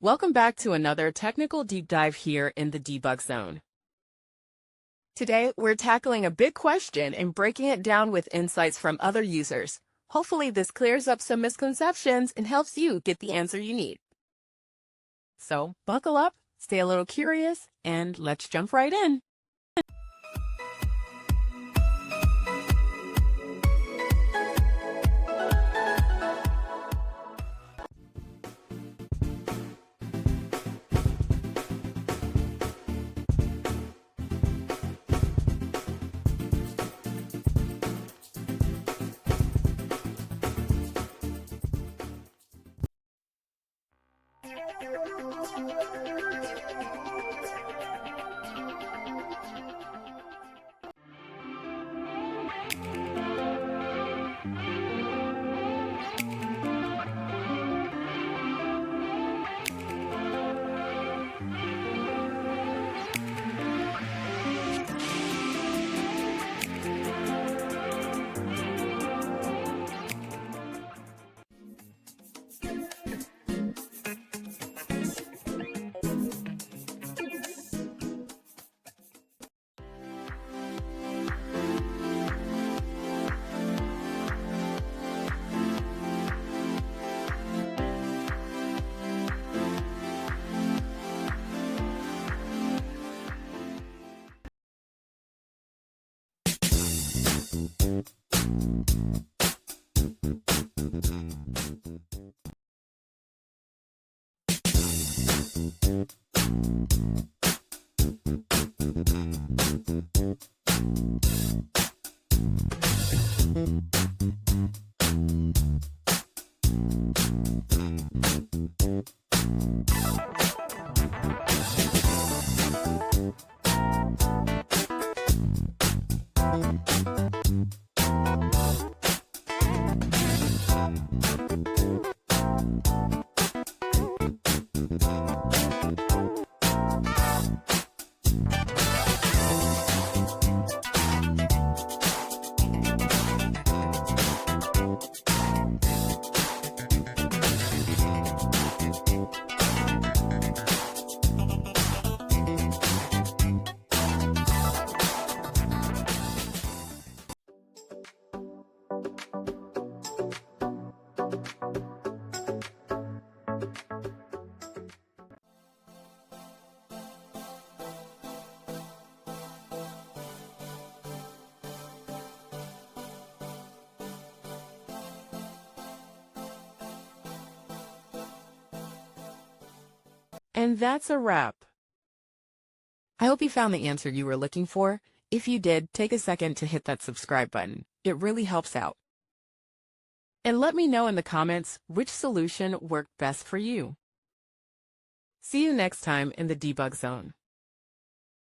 Welcome back to another technical deep dive here in the Debug Zone. Today, we're tackling a big question and breaking it down with insights from other users. Hopefully, this clears up some misconceptions and helps you get the answer you need. So, buckle up, stay a little curious, and let's jump right in. And that's a wrap. I hope you found the answer you were looking for. If you did, take a second to hit that subscribe button. It really helps out. And let me know in the comments which solution worked best for you. See you next time in the Debug Zone.